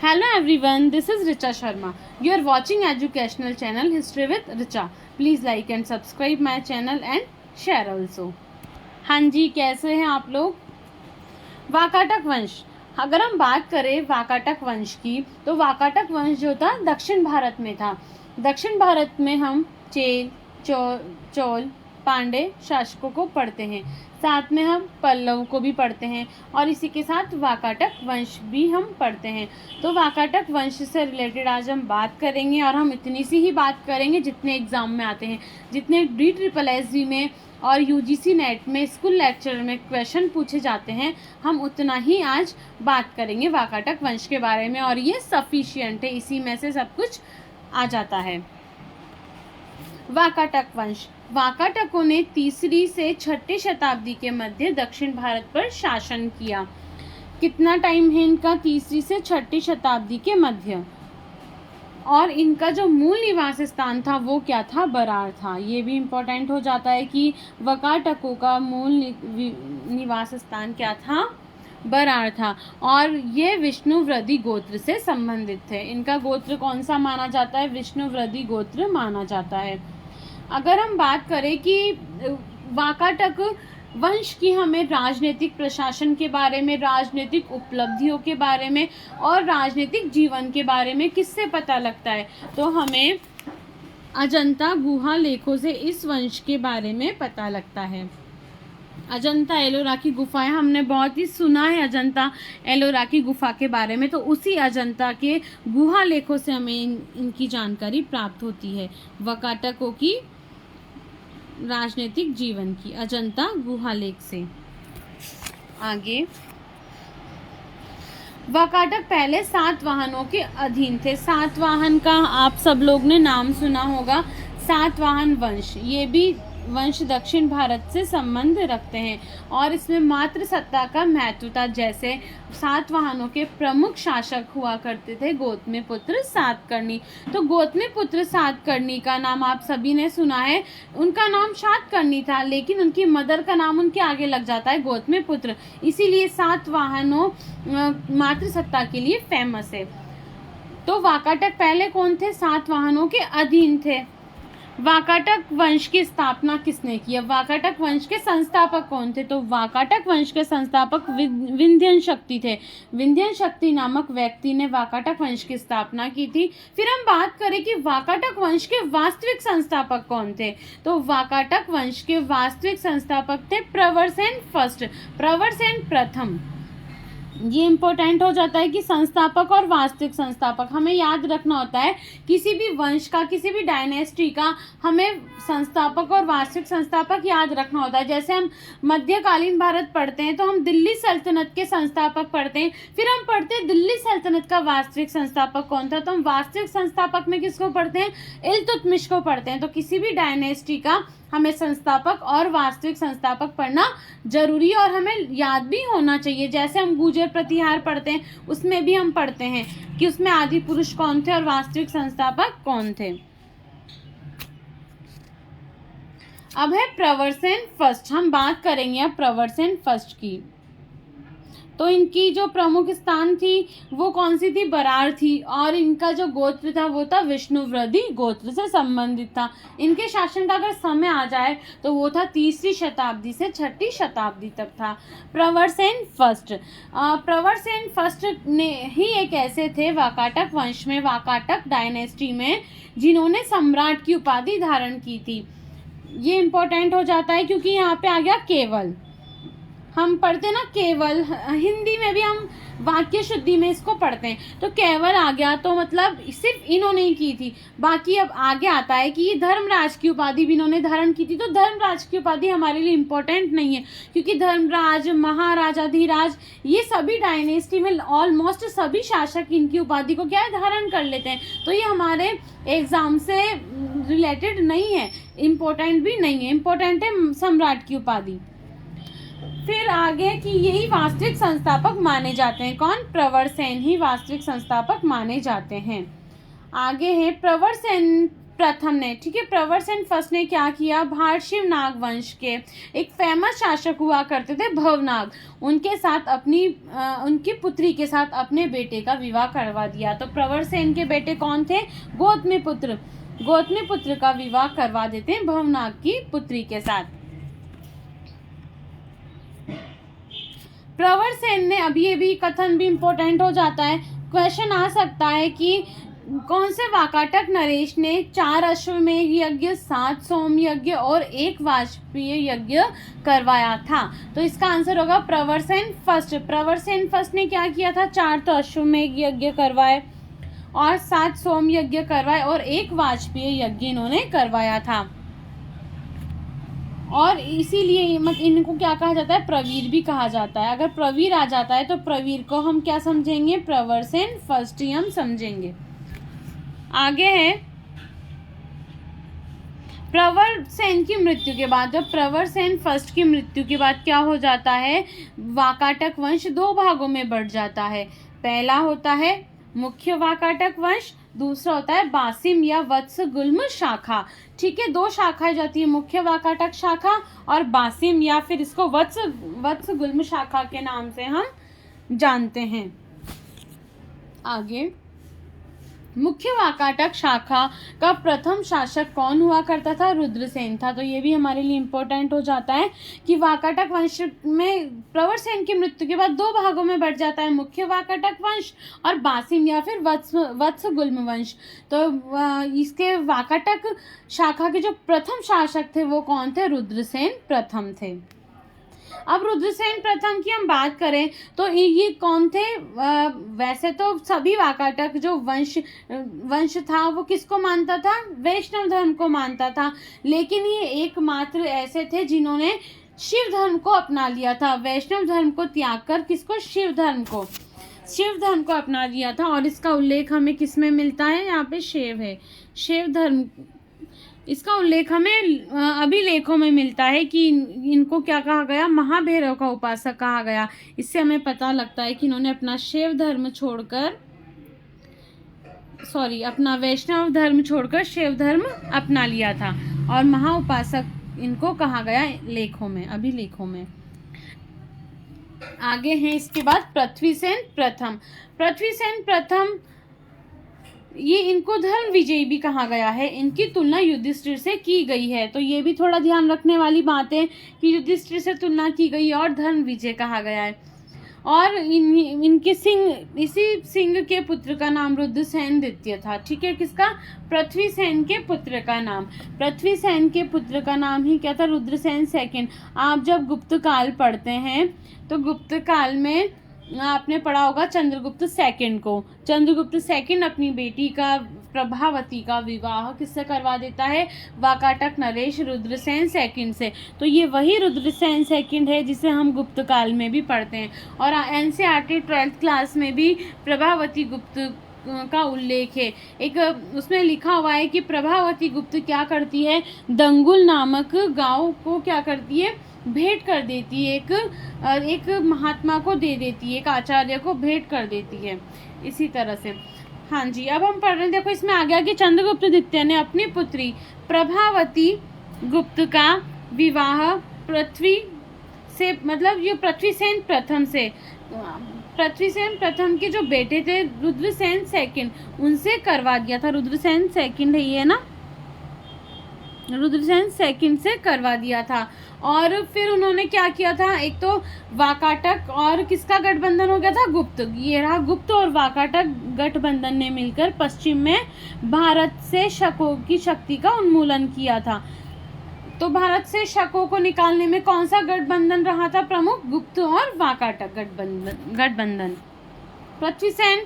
Hello everyone, this is Richa Sharma. You are watching educational channel History with Richa. Please like and subscribe my channel and share also. हाँ जी, कैसे हैं आप लोग? वाकाटक वंश। अगर हम बात करें वाकाटक वंश की, तो वाकाटक वंश जो था दक्षिण भारत में था। दक्षिण भारत में हम चोल पांडे शासकों को पढ़ते हैं, साथ में हम पल्लव को भी पढ़ते हैं और इसी के साथ वाकाटक वंश भी हम पढ़ते हैं। तो वाकाटक वंश से रिलेटेड आज हम बात करेंगे और हम इतनी सी ही बात करेंगे जितने एग्जाम में आते हैं, जितने DSSB में और UGC नेट में स्कूल लेक्चर में क्वेश्चन पूछे जाते हैं, हम उतना ही आज बात करेंगे वाकाटक वंश के बारे में और ये सफिशिएंट है, इसी में से सब कुछ आ जाता है। वाकाटक वंश। वाकाटकों ने 3री से 6ठी शताब्दी के मध्य दक्षिण भारत पर शासन किया। कितना टाइम है इनका? 3री से 6ठी शताब्दी के मध्य। और इनका जो मूल निवास स्थान था वो क्या था? बरार था। ये भी इम्पोर्टेंट हो जाता है कि वाकाटकों का मूल निवास स्थान क्या था? बरार था। और ये विष्णुवृद्धि गोत्र से संबंधित थे। इनका गोत्र कौन सा माना जाता है? विष्णुवृद्धि गोत्र माना जाता है। अगर हम बात करें कि वाकाटक वंश की हमें राजनीतिक प्रशासन के बारे में, राजनीतिक उपलब्धियों के बारे में और राजनीतिक जीवन के बारे में किससे पता लगता है? तो हमें अजंता गुहा लेखों से इस वंश के बारे में पता लगता है। अजंता एलोरा की गुफाएं हमने बहुत ही सुना है, अजंता एलोरा की गुफा के बारे में, तो उसी अजंता के गुहा लेखों से हमें इनकी जानकारी प्राप्त होती है। वाकाटकों की राजनीतिक जीवन की अजंता गुहा लेख से। आगे, वाकाटक पहले सातवाहनों के अधीन थे। सातवाहन का आप सब लोग ने नाम सुना होगा, सातवाहन वंश। ये भी वंश दक्षिण भारत से संबंध रखते हैं और इसमें मातृ सत्ता का महत्व था। जैसे सातवाहनों के प्रमुख शासक हुआ करते थे गौतमीपुत्र सातकर्णी। तो गौतमीपुत्र सातकर्णी का नाम आप सभी ने सुना है। उनका नाम सातकर्णी था, लेकिन उनकी मदर का नाम उनके आगे लग जाता है गौतमीपुत्र, इसीलिए सातवाहनों मातृ सत्ता के लिए फेमस है। तो वाकाटक पहले कौन थे? सातवाहनों के अधीन थे। वाकाटक वंश की स्थापना किसने की? अब वाकाटक वंश के संस्थापक कौन थे? तो वाकाटक वंश के संस्थापक विंध्यन शक्ति थे। विंध्यन शक्ति नामक व्यक्ति ने वाकाटक वंश की स्थापना की थी। फिर हम बात करें कि वाकाटक वंश के वास्तविक संस्थापक कौन थे? तो वाकाटक वंश के वास्तविक संस्थापक थे प्रवरसेन फर्स्ट, प्रवरसेन प्रथम। ये इम्पोर्टेंट हो जाता है कि संस्थापक और वास्तविक संस्थापक हमें याद रखना होता है। किसी भी वंश का, किसी भी डायनेस्टी का हमें संस्थापक और वास्तविक संस्थापक याद रखना होता है। जैसे हम मध्यकालीन भारत पढ़ते हैं तो हम दिल्ली सल्तनत के संस्थापक पढ़ते हैं, फिर हम पढ़ते हैं दिल्ली सल्तनत का वास्तविक संस्थापक कौन था, तो हम वास्तविक संस्थापक में किसको पढ़ते हैं? इल्तुतमिश को पढ़ते हैं। तो किसी भी डायनेस्टी का हमें संस्थापक और वास्तविक संस्थापक पढ़ना जरूरी है और हमें याद भी होना चाहिए। जैसे हम गुर्जर प्रतिहार पढ़ते हैं, उसमें भी हम पढ़ते हैं कि उसमें आदि पुरुष कौन थे और वास्तविक संस्थापक कौन थे। अब है प्रवरसेन फर्स्ट। हम बात करेंगे अब प्रवरसेन फर्स्ट की। तो इनकी जो प्रमुख स्थान थी वो कौन सी थी? बरार थी। और इनका जो गोत्र था वो था विष्णुवृद्धि गोत्र से संबंधित था। इनके शासन का अगर समय आ जाए तो वो था 3री शताब्दी से 6ठी शताब्दी तक था। प्रवरसेन फर्स्ट। प्रवरसेन फर्स्ट ने ही एक ऐसे थे वाकाटक वंश में, वाकाटक डायनेस्टी में, जिन्होंने सम्राट की उपाधि धारण की थी। ये इम्पोर्टेंट हो जाता है क्योंकि यहाँ पे आ गया केवल। हम पढ़ते ना केवल, हिंदी में भी हम वाक्य शुद्धि में इसको पढ़ते हैं, तो केवल आ गया तो मतलब सिर्फ इन्होंने ही की थी। बाकी अब आगे आता है कि ये धर्मराज की उपाधि भी इन्होंने धारण की थी। तो धर्मराज की उपाधि हमारे लिए इम्पोर्टेंट नहीं है क्योंकि धर्मराज, महाराजाधिराज, ये सभी डायनेस्टी में ऑलमोस्ट सभी शासक इनकी उपाधि को क्या है? धारण कर लेते हैं। तो ये हमारे एग्जाम से रिलेटेड नहीं है, इम्पोर्टेंट भी नहीं है। इम्पोर्टेंट है सम्राट की उपाधि। फिर आगे कि यही वास्तविक संस्थापक माने जाते हैं। कौन? प्रवरसेन ही वास्तविक संस्थापक माने जाते हैं। आगे है प्रवरसेन प्रथम ने, ठीक है, प्रवर सेन फर्स्ट ने क्या किया, भारशिव नाग वंश के एक फेमस शासक हुआ करते थे भवनाग, उनके साथ उनकी पुत्री के साथ अपने बेटे का विवाह करवा दिया। तो प्रवर सेन के बेटे कौन थे, गौतमी पुत्र का विवाह करवा देते हैं भवनाग की पुत्री के साथ। प्रवर सेन ने, अब ये भी कथन भी इंपॉर्टेंट हो जाता है, क्वेश्चन आ सकता है कि कौन से वाकाटक नरेश ने 4 अश्वमेध यज्ञ, 7 सोम यज्ञ और 1 वाजपेय यज्ञ करवाया था। तो इसका आंसर होगा प्रवर सेन फर्स्ट। प्रवर सेन फर्स्ट ने क्या किया था, 4 तो अश्वमेध यज्ञ करवाए और 7 सोम यज्ञ करवाए और 1 वाजपेय यज्ञ इन्होंने करवाया था। और इसीलिए इनको क्या कहा जाता है, प्रवीर भी कहा जाता है। अगर प्रवीर आ जाता है तो प्रवीर को हम क्या समझेंगे, प्रवर सेन फर्स्ट ही हम समझेंगे। आगे है प्रवर सेन की मृत्यु के बाद, जब प्रवर सेन फर्स्ट की मृत्यु के बाद क्या हो जाता है, वाकाटक वंश 2 भागों में बढ़ जाता है। पहला होता है मुख्य वाकाटक वंश, दूसरा होता है बासिम या वत्स गुल्म शाखा। ठीक है, 2 शाखाएं जाती है, मुख्य वाकाटक शाखा और बासिम या फिर इसको वत्स गुल्म शाखा के नाम से हम जानते हैं। आगे मुख्य वाकाटक शाखा का प्रथम शासक कौन हुआ करता था, रुद्रसेन था। तो ये भी हमारे लिए इम्पोर्टेंट हो जाता है कि वाकाटक वंश में प्रवर सेन की मृत्यु के बाद 2 भागों में बढ़ जाता है, मुख्य वाकाटक वंश और बासिम या फिर वत्स गुल्म वंश। तो इसके वाकाटक शाखा के जो प्रथम शासक थे वो कौन थे, रुद्रसेन प्रथम थे। अब रुद्रसेन प्रथम की हम बात करें तो ये कौन थे, वैसे तो सभी वाकाटक जो वंश था वो किसको मानता था, वैष्णव धर्म को मानता था, लेकिन ये एकमात्र ऐसे थे जिन्होंने शिव धर्म को अपना लिया था। वैष्णव धर्म को त्याग कर किसको, शिव धर्म को अपना लिया था। और इसका उल्लेख हमें किस में मिलता है, यहाँ पे शिव है, शिव धर्म, इसका उल्लेख हमें अभिलेखों में मिलता है कि इनको क्या कहा गया, महाभैरव का उपासक कहा गया। इससे हमें पता लगता है कि इन्होंने अपना अपना वैष्णव धर्म छोड़कर शिव धर्म अपना लिया था और महाउपासक इनको कहा गया अभिलेखों में। आगे है इसके बाद पृथ्वीसेन प्रथम, ये इनको धर्म विजयी भी कहा गया है। इनकी तुलना युधिष्ठिर से की गई है, तो ये भी थोड़ा ध्यान रखने वाली बात है कि युधिष्ठिर से तुलना की गई और धर्म विजय कहा गया है। और इनके इसी सिंह के पुत्र का नाम रुद्रसेन द्वितीय था। ठीक है, किसका, पृथ्वीसेन के पुत्र का नाम, पृथ्वीसेन के पुत्र का नाम ही क्या था, रुद्रसेन सेकंड। आप जब गुप्त काल पढ़ते हैं तो गुप्त काल में आपने पढ़ा होगा चंद्रगुप्त सेकंड को। चंद्रगुप्त सेकंड अपनी बेटी का प्रभावती का विवाह किससे करवा देता है, वाकाटक नरेश रुद्रसेन सेकंड से। तो ये वही रुद्रसेन सेकंड है जिसे हम गुप्त काल में भी पढ़ते हैं। और एनसीईआरटी 12th क्लास में भी प्रभावती गुप्त का उल्लेख है। एक उसमें लिखा हुआ है कि प्रभावती गुप्त क्या करती है, दंगुल नामक गांव को क्या करती है, भेंट कर देती है, एक महात्मा को दे देती है, एक आचार्य को भेंट कर देती है। इसी तरह से हाँ जी, अब हम पढ़ रहे हैं, देखो इसमें आ गया कि चंद्रगुप्त द्वितीय ने अपनी पुत्री प्रभावती गुप्त का विवाह पृथ्वी से, मतलब ये पृथ्वीसेन प्रथम के जो बेटे थे रुद्रसेन सेकंड, उनसे करवा दिया था। रुद्रसेन सेकंड है ये ना, रुद्रसेन सेकंड से करवा दिया था। और फिर उन्होंने क्या किया था, एक तो वाकाटक और किसका गठबंधन हो गया था, गुप्त। ये रहा गुप्त और वाकाटक गठबंधन ने मिलकर पश्चिम में भारत से शकों की शक्ति का उन्मूलन किया था। तो भारत से शकों को निकालने में कौन सा गठबंधन रहा था प्रमुख, गुप्त और वाकाटक गठबंधन। पृथ्वीसेन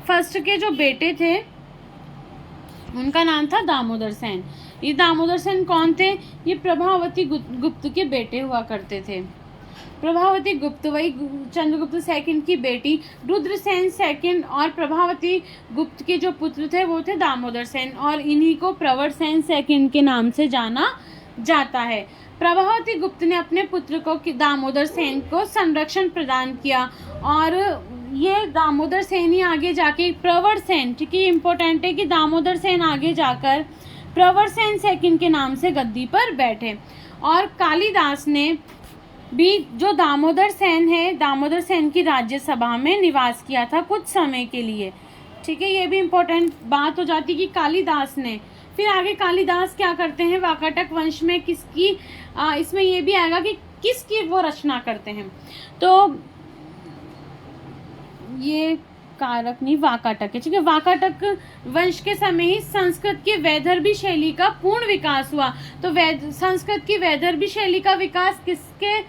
फर्स्ट के जो बेटे थे उनका नाम था दामोदर सेन। ये दामोदर सेन कौन थे, ये प्रभावती गुप्त के बेटे हुआ करते थे। प्रभावती गुप्त वही चंद्रगुप्त सेकंड की बेटी, रुद्रसेन सेकंड और प्रभावती गुप्त के जो पुत्र थे वो थे दामोदर सेन, और इन्हीं को प्रवर सेन सेकंड के नाम से जाना जाता है। प्रभावती गुप्त ने अपने पुत्र को दामोदर सेन को संरक्षण प्रदान किया और ये दामोदर सेन ही आगे जाके प्रवर सेन, ठीक है, ये इंपॉर्टेंट है कि दामोदर सेन आगे जाकर प्रवर सेन सेकंड के नाम से गद्दी पर बैठे। और कालिदास ने भी, जो दामोदर सेन है, दामोदर सेन की राज्यसभा में निवास किया था कुछ समय के लिए, ठीक है, ये भी इम्पोर्टेंट बात हो जाती कि कालिदास ने। फिर आगे कालिदास क्या करते हैं, वाकाटक वंश में किसकी, इसमें ये भी आएगा कि किसकी वो रचना करते हैं। तो ये कारक नहीं, वाकाटक है, ठीक है। वाकाटक वंश के समय ही संस्कृत की वैदर्भी शैली का पूर्ण विकास हुआ। तो संस्कृत की वैदर्भी शैली का विकास किसके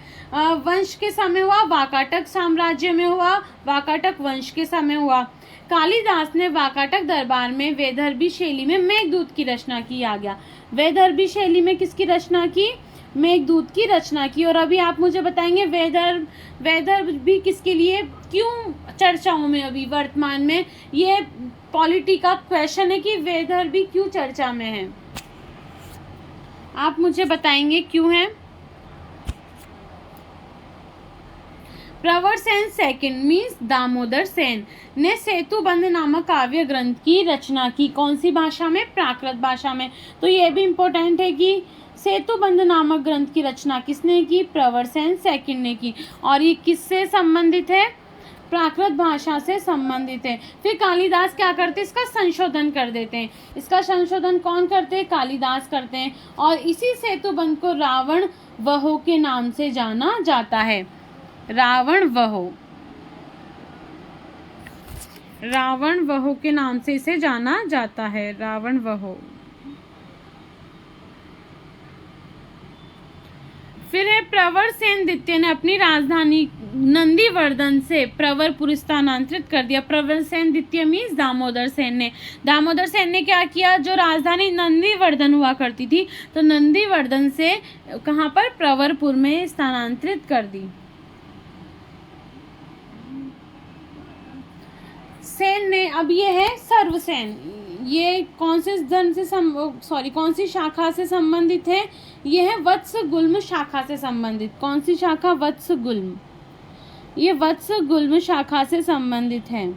वंश के समय हुआ, वाकाटक साम्राज्य में हुआ, वाकाटक वंश के समय हुआ। कालिदास ने वाकाटक दरबार में वैदर्भी शैली में मेघदूत की रचना की। आ गया, वैदर्भी शैली में किसकी रचना की, मेघदूत की रचना की। और अभी आप मुझे बताएंगे वैदर्भ भी किसके लिए, क्यों चर्चाओं में अभी वर्तमान में, ये पॉलिटी का क्वेश्चन है कि वैदर्भ भी क्यों चर्चा में है, आप मुझे बताएंगे क्यों है। प्रवर सेन सेकंड मीन्स दामोदर सेन ने सेतुबंध नामक काव्य ग्रंथ की रचना की। कौन सी भाषा में, प्राकृत भाषा में। तो ये भी इम्पोर्टेंट है कि सेतुबंध नामक ग्रंथ की रचना किसने की, प्रवर सेन सेकंड ने की। और ये किससे संबंधित है, प्राकृत भाषा से संबंधित है। फिर कालिदास क्या करते हैं, इसका संशोधन कर देते हैं। इसका संशोधन कौन करते हैं, कालिदास करते हैं। और इसी सेतुबंध को रावण वहो के नाम से जाना जाता है। रावण वहो, रावण वहो के नाम से इसे जाना जाता है, रावण वहो। फिर है प्रवर सेन द्वितीय ने अपनी राजधानी नंदीवर्धन से प्रवरपुर स्थानांतरित कर दिया। प्रवर सेन द्वितीय मीन्स दामोदर सेन ने क्या किया, जो राजधानी नंदीवर्धन हुआ करती थी, तो नंदीवर्धन से कहाँ पर, प्रवरपुर में स्थानांतरित कर दी। सेन ने, अब ये है सर्वसेन, ये कौन से धन से कौन सी शाखा से संबंधित है, ये है वत्स गुल्म शाखा से संबंधित। कौन सी शाखा, वत्स गुल्म, ये वत्स गुल्म शाखा से संबंधित है।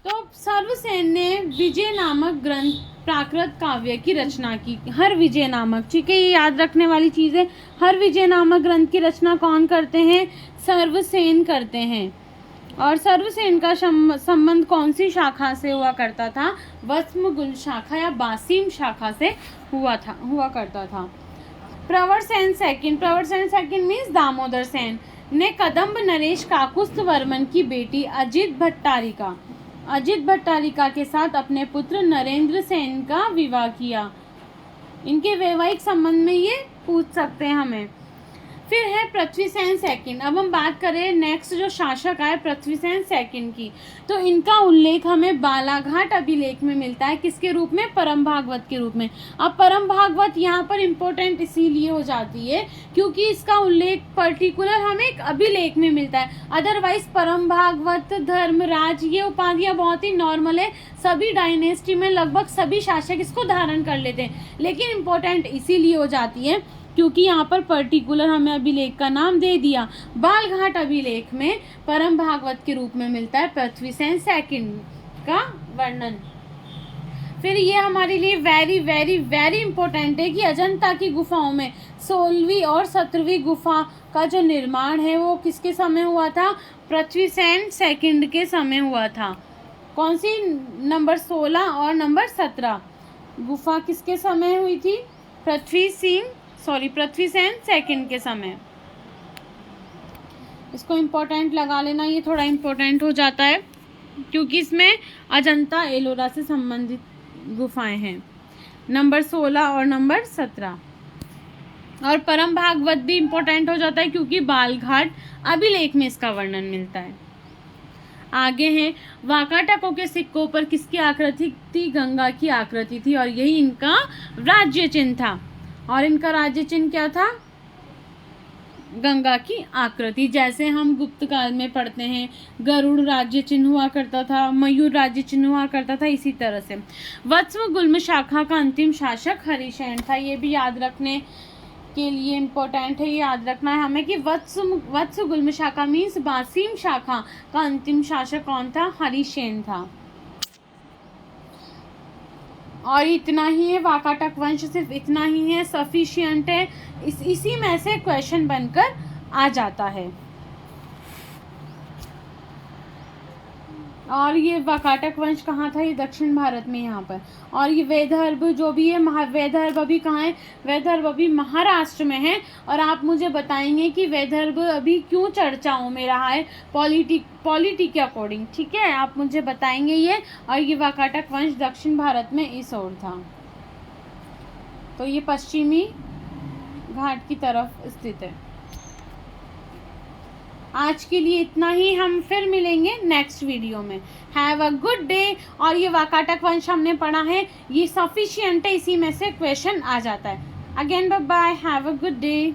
तो सर्वसेन ने विजय नामक ग्रंथ प्राकृत काव्य की रचना की। हर विजय नामक, ठीक है, ये याद रखने वाली चीज है। हर विजय नामक ग्रंथ की रचना कौन करते हैं, सर्वसेन करते हैं। और सर्वसेन का संबंध कौन सी शाखा से हुआ करता था, वत्सगुल्म शाखा या बासीम शाखा से हुआ करता था। प्रवर सेन सेकंड मीन्स दामोदर सेन ने कदम्ब नरेश काकुस्थवर्मन की बेटी अजित भट्टारिका के साथ अपने पुत्र नरेंद्र सेन का विवाह किया। इनके वैवाहिक संबंध में ये पूछ सकते हैं हमें। फिर है पृथ्वीसेन सेकंड। अब हम बात करें नेक्स्ट जो शासक आए पृथ्वीसेन सेकंड की, तो इनका उल्लेख हमें बालाघाट अभिलेख में मिलता है। किसके रूप में, परम भागवत के रूप में। अब परम भागवत यहाँ पर इम्पोर्टेंट इसीलिए हो जाती है क्योंकि इसका उल्लेख पर्टिकुलर हमें एक अभिलेख में मिलता है। अदरवाइज परम भागवत, धर्मराज, ये उपाधियाँ बहुत ही नॉर्मल है, सभी डायनेस्टी में लगभग सभी शासक इसको धारण कर लेते हैं, लेकिन इम्पोर्टेंट इसीलिए हो जाती है क्योंकि यहाँ पर पर्टिकुलर हमें अभिलेख का नाम दे दिया। बालघाट अभिलेख में परम भागवत के रूप में मिलता है पृथ्वीसेन सेकंड का वर्णन। फिर ये हमारे लिए वेरी वेरी वेरी इंपॉर्टेंट है कि अजंता की गुफाओं में 16वीं और 17वीं गुफा का जो निर्माण है वो किसके समय हुआ था, पृथ्वीसेन सेकंड के समय हुआ था। कौन सी, नंबर 16 और नंबर 17 गुफा किसके समय हुई थी, पृथ्वीसेन सेकंड के समय। इसको इम्पोर्टेंट लगा लेना, ये थोड़ा इम्पोर्टेंट हो जाता है क्योंकि इसमें अजंता एलोरा से संबंधित गुफाएं हैं, नंबर 16 और नंबर 17। और परम भागवत भी इम्पोर्टेंट हो जाता है क्योंकि बालघाट अभिलेख में इसका वर्णन मिलता है। आगे हैं वाकाटकों के सिक्कों पर किसकी आकृति थी, गंगा की आकृति थी और यही इनका राज्य चिन्ह था। और इनका राज्य चिन्ह क्या था, गंगा की आकृति। जैसे हम गुप्त काल में पढ़ते हैं गरुड़ राज्य चिन्ह हुआ करता था, मयूर राज्य चिन्ह हुआ करता था, इसी तरह से वत्स गुल्म शाखा का अंतिम शासक हरिसेन था। ये भी याद रखने के लिए इम्पोर्टेंट है, ये याद रखना है हमें कि वत्स गुल्म शाखा मीन्स बासीम शाखा का अंतिम शासक कौन था? हरिसेन था। और इतना ही है, वाकाटक वंश सिर्फ इतना ही है, सफिशिएंट है, इसी में से क्वेश्चन बनकर आ जाता है। और ये वाकाटक वंश कहाँ था? ये दक्षिण भारत में यहाँ पर। और ये वैदर्भ जो भी है, वैदर्भ अभी कहाँ है? वैदर्भ अभी महाराष्ट्र में है। और आप मुझे बताएंगे कि वैदर्भ अभी क्यों चर्चाओं में रहा है पॉलिटी के अकॉर्डिंग, ठीक है? आप मुझे बताएंगे ये। और ये वाकाटक वंश दक्षिण भारत में इस ओर था, तो ये पश्चिमी घाट की तरफ स्थित है। आज के लिए इतना ही, हम फिर मिलेंगे नेक्स्ट वीडियो में। Have a good day. और ये वाकाटक वंश हमने पढ़ा है, ये सफिशिएंट है, इसी में से क्वेश्चन आ जाता है। Again bye bye, have a good day.